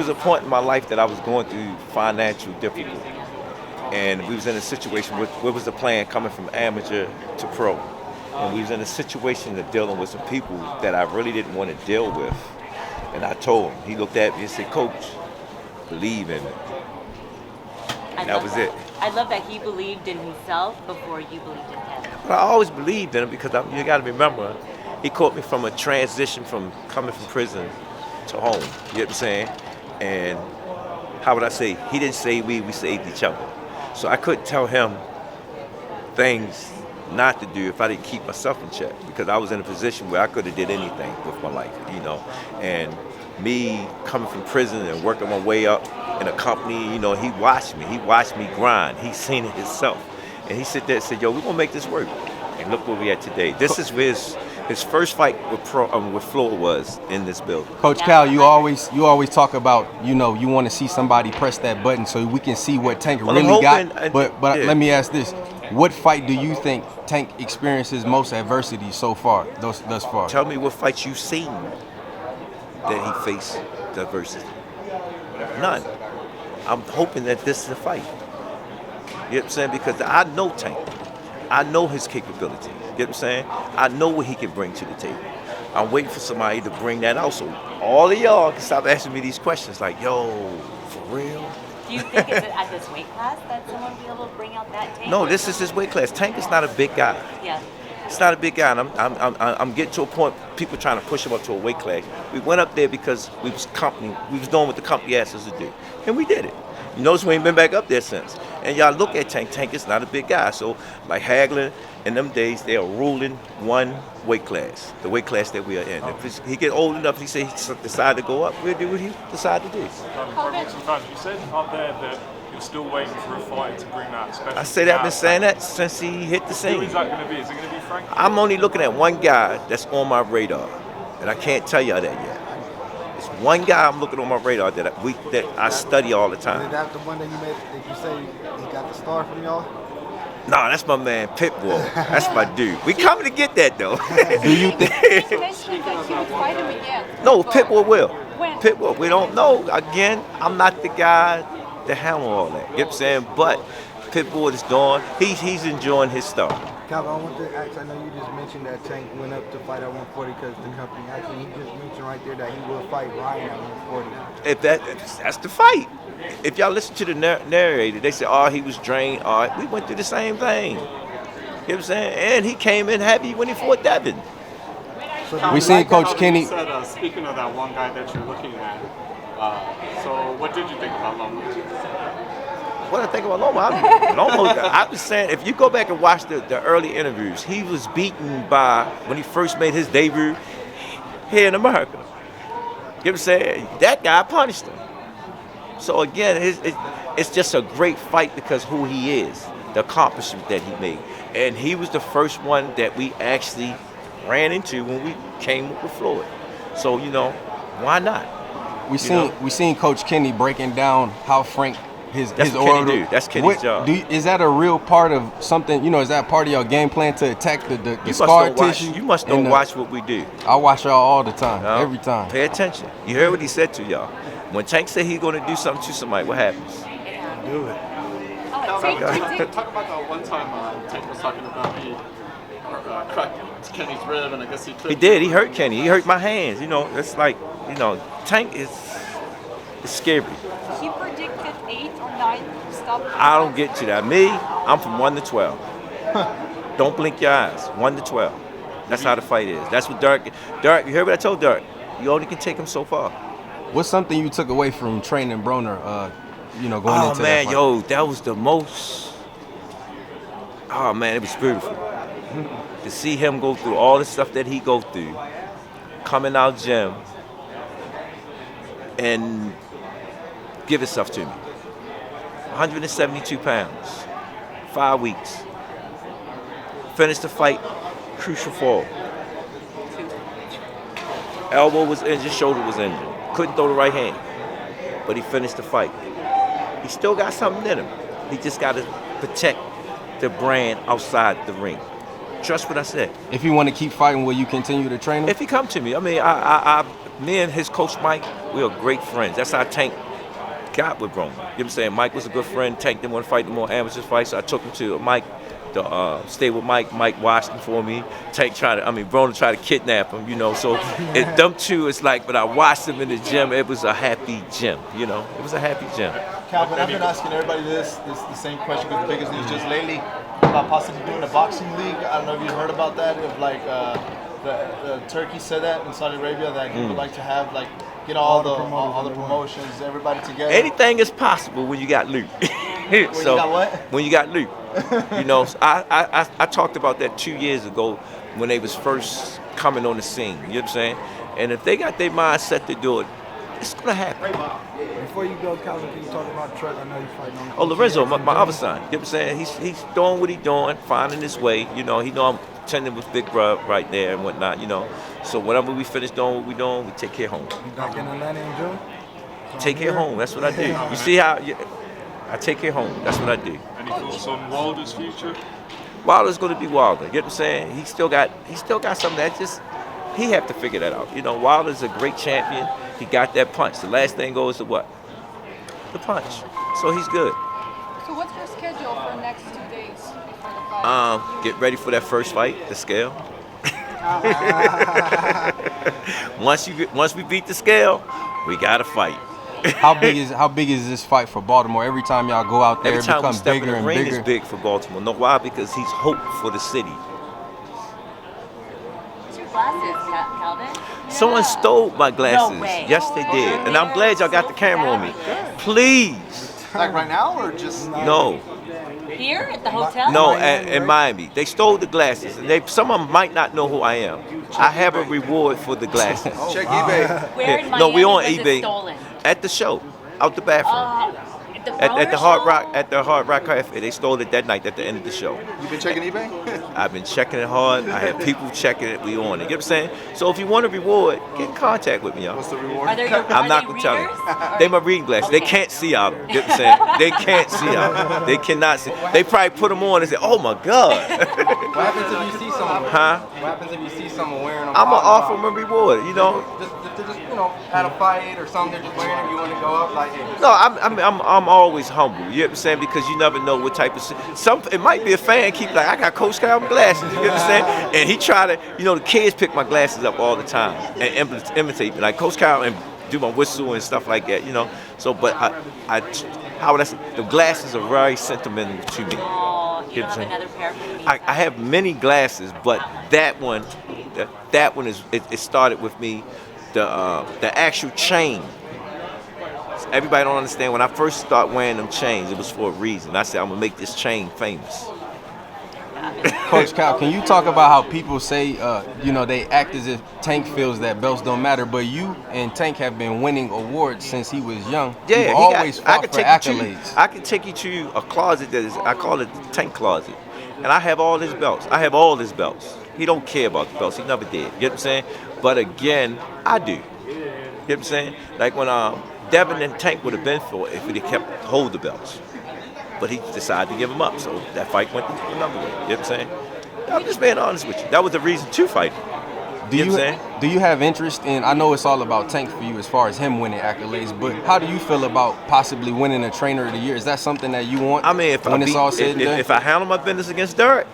There was a point in my life that I was going through financial difficulty, and we was in a situation with what was the plan coming from amateur to pro, and we was in a situation of dealing with some people that I really didn't want to deal with, and I told him. He looked at me and said, "Coach, believe in it." That was it. I love that he believed in himself before you believed in him. But I always believed in him because you got to remember, he caught me from a transition from coming from prison to home. You know what I'm saying? And how would I say? He didn't save we saved each other. So I couldn't tell him things not to do if I didn't keep myself in check, because I was in a position where I could have did anything with my life, you know. And me coming from prison and working my way up in a company, you know, he watched me grind. He seen it himself. And he sit there and said, "Yo, we're gonna make this work." And look where we at today. This is where his first fight with Floyd was in this building. Coach Cal, you always talk about, you know, you want to see somebody press that button so we can see what Tank really got. But yeah. Let me ask this: what fight do you think Tank experiences most adversity so far, thus far? Tell me what fights you've seen that he faced adversity. None. I'm hoping that this is a fight. You know what I'm saying? Because I know Tank. I know his capability. You know what I'm saying? I know what he can bring to the table. I'm waiting for somebody to bring that out so all of y'all can stop asking me these questions like, "Yo, for real?" Do you think is it at this weight class that someone will be able to bring out that Tank? No, this is his weight class. Tank is not a big guy. Yeah. It's not a big guy, and I'm getting to a point. People trying to push him up to a weight class. We went up there because we was doing what the company asked us to do, and we did it. You notice we ain't been back up there since. And y'all look at Tank. Tank is not a big guy. So like Hagler, in them days, they are ruling one weight class, the weight class that we are in. If he get old enough, he say he decide to go up, we'll do what he decide to do. You said up there that you're still waiting for a fight to bring that special. I said I've been saying that since he hit the scene. Who is that going to be? Is it going to be Frank? I'm only looking at one guy that's on my radar, and I can't tell y'all that yet. It's one guy I'm looking on my radar that I study all the time. Is that the one that you say he got the star from y'all? Nah, that's my man Pitbull. That's my dude. We coming to get that though. Do you think? He mentioned that he would fight him again. No, Pitbull will. When? Pitbull. We don't know. Again, I'm not the guy to handle all that. You know what I'm saying? But Pitbull is doing. He's enjoying his stuff. Calvin, I want to ask, I know you just mentioned that Tank went up to fight at 140 because the company actually, he just mentioned right there that he will fight Ryan at 140. If that's the fight. If y'all listen to the narrator, they say, "Oh, he was drained." All right, we went through the same thing. You know what I'm saying? And he came in heavy when he fought Devin. We seen Coach Kenny. You said, speaking of that one guy that you're looking at, so what did you think about Loma? What I think about Loma, I was saying, if you go back and watch the early interviews, he was beaten by, when he first made his debut here in America. You know what I'm saying? That guy punished him. So again, it's just a great fight because who he is, the accomplishment that he made. And he was the first one that we actually ran into when we came with Floyd. So, you know, why not? We seen Coach Kenny breaking down how Frank his order. Kenny do. That's Kenny's job. Is that a real part of something? You know, is that part of your game plan to attack the scar tissue? You must don't watch what we do. I watch y'all all the time, every time. Pay attention. You heard what he said to y'all. When Tank said he's going to do something to somebody, what happens? Do it. Talk about that one time Tank was talking about he cracked Kenny's rib, and I guess he tripped. He did. He hurt Kenny. He hurt my hands. You know, it's like, you know, Tank is scary. He predicted 8 or 9 stop. I don't get to that. Me, I'm from 1 to 12. Don't blink your eyes. 1 to 12. That's how the fight is. That's what Dirk, you heard what I told Dirk? You only can take him so far. What's something you took away from training Broner, going into that fight? Oh, man, yo, that was the most, it was beautiful. To see him go through all the stuff that he go through, coming out gym, and give himself to me. 172 pounds, 5 weeks. Finished the fight, crucial fall. Elbow was injured, shoulder was injured. Couldn't throw the right hand, but he finished the fight. He still got something in him. He just got to protect the brand outside the ring. Trust what I said. If you want to keep fighting, will you continue to train him? If he come to me, I mean, me and his coach Mike, we are great friends. That's how Tank got with Roman. You know what I'm saying? Mike was a good friend. Tank didn't want to fight no more amateur fights, so I took him to Mike to stay with Mike. Mike watched him for me. Tank Roman tried to kidnap him, you know. So them two, it's like, but I watched him in the gym. It was a happy gym, you know. It was a happy gym. Calvin, I've been asking everybody this the same question because the biggest news just lately about possibly doing a boxing league. I don't know if you heard about that. If like the Turkey said that in Saudi Arabia that he would like to have like get all the promotions, everybody together. Anything is possible when you got loot. You got what? When you got loot. You know, I talked about that 2 years ago when they was first coming on the scene. You know what I'm saying? And if they got their mindset to do it, it's gonna happen. Before you go, Calvin, can you talk about Trent? I know you're fighting on. Oh, Lorenzo, my other son. You know what I'm saying? He's doing what he's doing, finding his way. You know, he know I'm tending with Big Bro right there and whatnot. You know, so whenever we finish doing what we're doing, we take care home. You back in Atlanta in June? Take care home. That's what I do. You see how I take care home. That's what I do. Any thoughts on Wilder's future? Wilder's going to be Wilder. You know what I'm saying? He still got something that just he have to figure that out. You know, Wilder's a great champion. He got that punch. The last thing goes to what? The punch. So he's good. So what's your schedule for the next 2 days before the fight? Get ready for that first fight, the scale. Once we beat the scale, we gotta fight. How big is this fight for Baltimore? Every time y'all go out there, Every it time we becomes step in bigger the and ring, bigger. it's big for Baltimore. No, why? Because he's hope for the city. What's your glasses, Calvin? Someone stole my glasses. No way. Yes, they did. And I'm glad y'all got the camera on me. Please. Like right now or just No. Here at the hotel? No, in Miami. They stole the glasses. And some of them might not know who I am. I have a reward for the glasses. check eBay? Where in Miami No, we on was eBay. it stolen? At the show. Out the bathroom. At the Hard Rock Cafe. They stole it that night at the end of the show. You been checking eBay? I've been checking it hard. I have people checking it. We on it. You know what I'm saying? So if you want a reward, get in contact with me, y'all. What's the reward? I'm not gonna tell you. They my reading glasses. They can't see out of them. You know what I'm saying? They can't see out of them. They cannot see. They probably put them on and say, "Oh my God." What happens if you see someone? Huh? What happens if you see someone wearing them? I'm gonna offer them a reward. You know. Just at a fight or something, they're just wearing them. You want to go up like. Hey. No, I'm always humble. You know what I'm saying? Because you never know what type of it might be a fan keep like I got Coach Calvin glasses. You know what I'm saying? And he try to, the kids pick my glasses up all the time and imitate me like Coach Calvin and do my whistle and stuff like that. You know. So, but how would I say? The glasses are very sentimental to me. Oh, you You know don't what have I'm another pair for me. I have many glasses, but that one is it started with me. The actual chain. Everybody don't understand. When I first started wearing them chains, it was for a reason. I said I'm gonna make this chain famous. Coach Cal, can you talk about how people say, they act as if Tank feels that belts don't matter, but you and Tank have been winning awards since he was young. Yeah, You've always fought for accolades. I can take you to a closet I call it the Tank closet, and I have all his belts. I have all his belts. He don't care about the belts. He never did. You know what I'm saying? But again, I do. You know what I'm saying? Like when Devin and Tank would have been for it if he kept hold the belts. But he decided to give them up, so that fight went another way. You know what I'm saying? I'm just being honest with you. That was the reason to fight. Do you know what I'm saying? Do you have interest in, I know it's all about Tank for you as far as him winning accolades, but how do you feel about possibly winning a Trainer of the Year? Is that something that you want I mean, when it's all said and done? if I handle my business against Derek,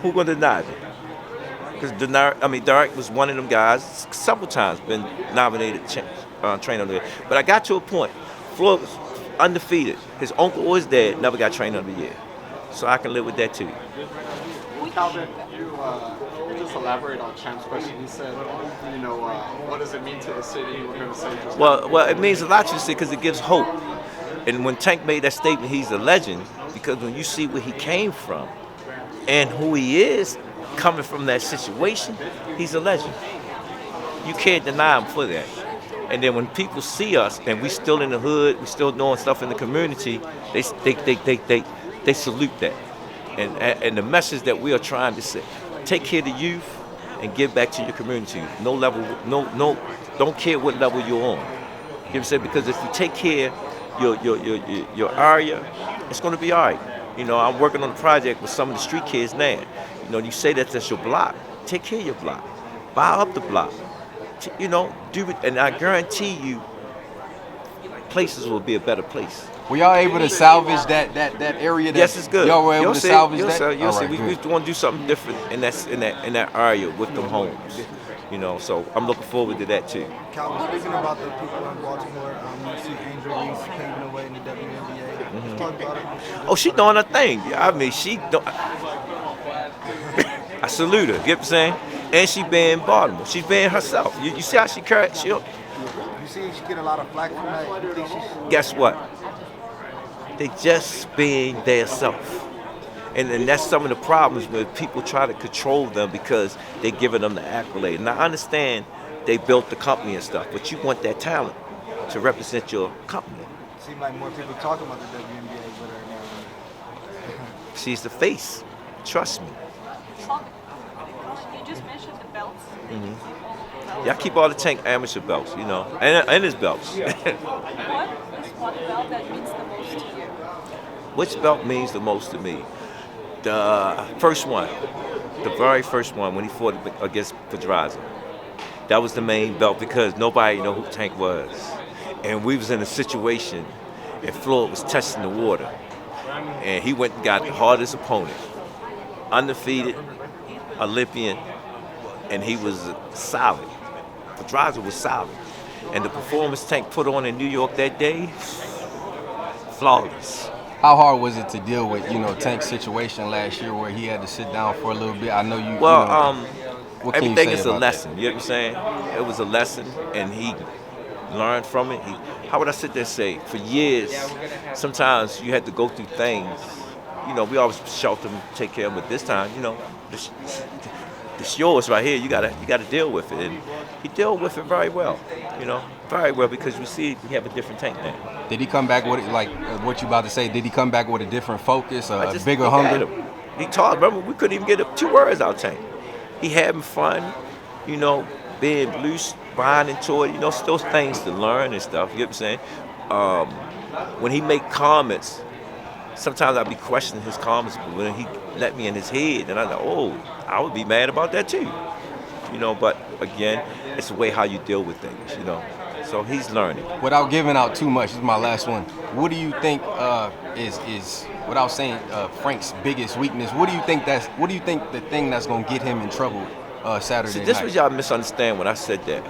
who gonna deny me? Because Derek was one of them guys, several times been nominated Trainer of the Year. But I got to a point, Floyd was undefeated. His uncle or his dad never got Trainer of the Year. So I can live with that too. Calvin, you just elaborate on Champ's question. He said, what does it mean to the city? We're going to say just Well, it means a lot to the city because it gives hope. And when Tank made that statement, he's a legend, because when you see where he came from and who he is coming from that situation, he's a legend. You can't deny him for that. And then when people see us and we still in the hood, we still doing stuff in the community, they salute that. And the message that we are trying to say, take care of the youth and give back to your community. Don't care what level you're on. You know what I'm saying? Because if you take care of your area, it's going to be all right. I'm working on a project with some of the street kids now. You say that's your block. Take care of your block. Buy up the block. you know, do it, and I guarantee you, places will be a better place. Were y'all able to salvage that area? Yes, it's good. Y'all were able to salvage that. You'll see. All right, We want to do something different in that area with them homes. You know, so I'm looking forward to that too. Calvin, speaking about the people in Baltimore, you see Angel Reese paving the way in the WNBA. Let's talk about it. Oh, she doing her thing. I mean, I salute her. You know what I'm saying? And she being Baltimore. She's being herself. You see how she carried? You see she get a lot of flack from that? You think she's... Guess what? They just being their self. And that's some of the problems where people try to control them because they're giving them the accolade. And I understand they built the company and stuff, but you want that talent to represent your company. Seems like more people talking about the WNBA with her now. She's the face. Trust me. You just mentioned the belts. Yeah, I keep all the Tank amateur belts, you know, and his belts. What is one belt that means the most to you? Which belt means the most to me? The first one, the very first one when he fought against Pedraza. That was the main belt because nobody knew who Tank was. And we was in a situation and Floyd was testing the water. And he went and got the hardest opponent. Undefeated, Olympian, and he was solid. Pedraza was solid. And the performance Tank put on in New York that day, flawless. How hard was it to deal with, you know, Tank's situation last year where he had to sit down for a little bit? I know you. Well, what can everything you say is a about lesson. that? You know what I'm saying? It was a lesson, and he learned from it. How would I sit there and say? For years, sometimes you had to go through things. You know, we always shelter him, take care of him, but this time, you know, this yours right here. You gotta deal with it, and he dealt with it very well. You know, very well because we see we have a different Tank now. Did he come back with it, like what you about to say? Did he come back with a different focus, a bigger hunger? He talked. Remember, we couldn't even get 2 words out Tank. He having fun, you know, being loose, buying into it. You know, still things to learn and stuff. You know what I'm saying? When he make comments, sometimes I'd be questioning his comments, but when he let me in his head, and I thought, oh, I would be mad about that too. You know, but again, it's the way how you deal with things. You know. So he's learning. Without giving out too much, this is my last one. What do you think is without saying Frank's biggest weakness? What do you think the thing that's gonna get him in trouble Saturday See, this night? was y'all misunderstand when I said that.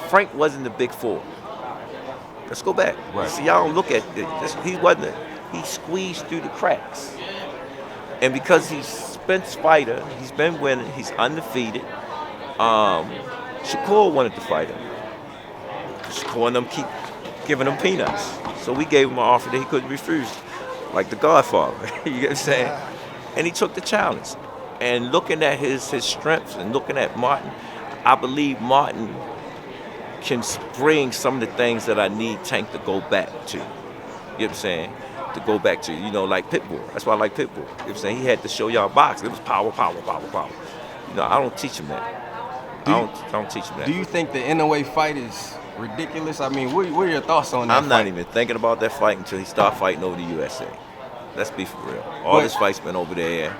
Frank wasn't the big 4. Let's go back. Right. See, y'all don't look at this. He wasn't. He squeezed through the cracks. And because he's Spence fighter, he's been winning. He's undefeated. Shakur wanted to fight him. Shakur and them keep giving him peanuts. So we gave him an offer that he couldn't refuse, like the Godfather. You get what I'm saying? And he took the challenge. And looking at his strengths and looking at Martin, I believe Martin can bring some of the things that I need Tank to go back to. You know what I'm saying? To go back to, you know, like Pitbull. That's why I like Pitbull. You know what I'm saying? He had to show y'all boxing. It was power, power, power, power. You know, I don't teach him that. I don't teach him that. Do you think the Inoue fight is ridiculous? I mean, what are your thoughts on that I'm not fight? even thinking about that fight until he start fighting over the USA. Let's be for real. All his fights been over there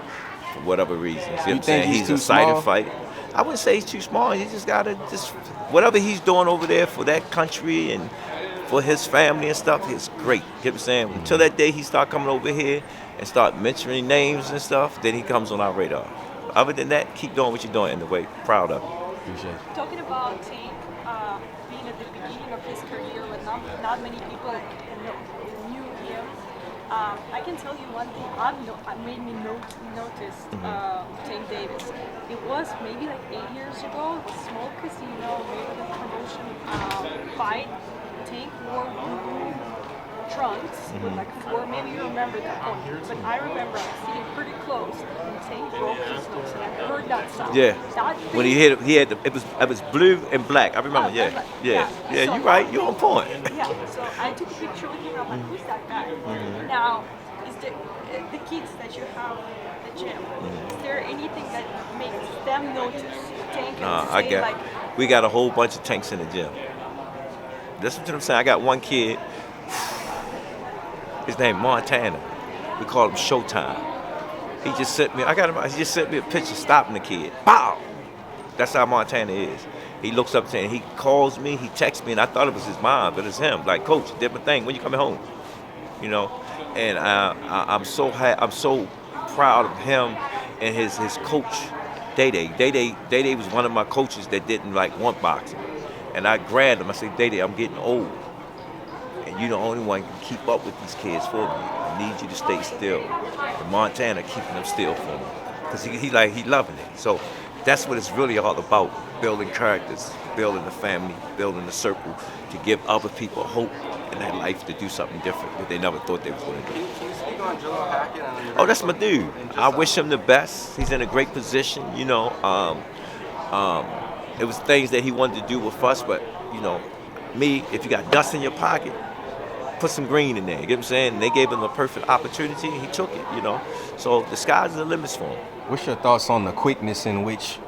for whatever reasons. You know what I'm saying? He's a sighted fighter. I wouldn't say he's too small. He just gotta whatever he's doing over there for that country and for his family and stuff is great. You know what I'm saying? Until that day he start coming over here and start mentioning names and stuff, then he comes on our radar. Other than that, keep doing what you're doing in the way. Proud of him. Talking about Tank being at the beginning of his career when not many people knew him, I can tell you one thing made me notice Tank Davis. It was maybe like 8 years ago, it was Small Casino, maybe the promotion fight. Tank wore trunks with like 4, maybe you remember that one, but I remember sitting pretty close and Tank broke his nose and I heard that sound. Yeah. That When he hit it, it was blue and black. I remember. Yeah. So You're right. You're on point. Yeah. So I took a picture with him. I'm like, who's that guy? Now, is the kids that you have at the gym? Is there anything that makes them notice Tank and say we got a whole bunch of Tanks in the gym. Listen to what I'm saying. I got one kid. His name Montana. We call him Showtime. He just sent me. He just sent me a picture stopping the kid. Pow! That's how Montana is. He looks up and he calls me, he texts me, and I thought it was his mom, but it's him. Like, Coach, different thing. When you coming home? You know, and I'm so proud of him and his coach, Day Day. Day Day was one of my coaches that didn't want boxing, and I grabbed him. I said, Day Day, I'm getting old, and you're the only one who can keep up with these kids for me. I need you to stay still. And Montana keeping them still for me, because he loving it. So that's what it's really all about: building characters, building the family, building the circle, to give other people hope in their life to do something different that they never thought they was going to do. Can you speak on Jalil Hackett? Oh, that's my dude. I wish him the best. He's in a great position, you know. It was things that he wanted to do with us, but, you know, me, if you got dust in your pocket, put some green in there. You get what I'm saying? And they gave him a perfect opportunity, and he took it, you know. So the sky's the limits for him. What's your thoughts on the quickness in which,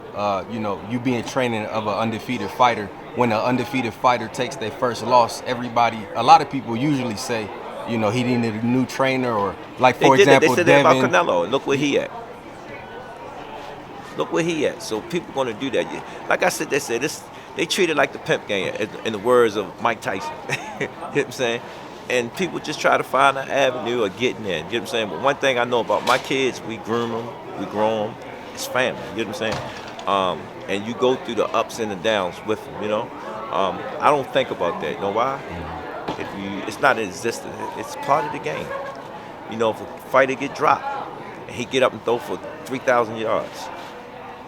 you know, you being training of an undefeated fighter? When an undefeated fighter takes their first loss, a lot of people usually say, you know, he needed a new trainer, or for example, They said Devin. that about Canelo, and look where he at. Look where he at. So people going to do that. Like I said, they treat it like the pimp game, in the words of Mike Tyson. You know what I'm saying? And people just try to find an avenue of getting in. You know what I'm saying? But one thing I know about my kids, we groom them, we grow them. It's family. You know what I'm saying? And you go through the ups and the downs with them, you know? I don't think about that. You know why? It's not existent. It's part of the game. You know, if a fighter get dropped and he get up and throw for 3,000 yards,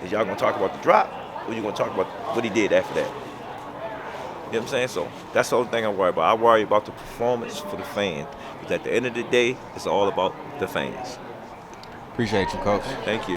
is y'all gonna talk about the drop, or you gonna talk about what he did after that? You know what I'm saying? So that's the only thing I worry about. I worry about the performance for the fan. Because at the end of the day, it's all about the fans. Appreciate you, Coach. Thank you.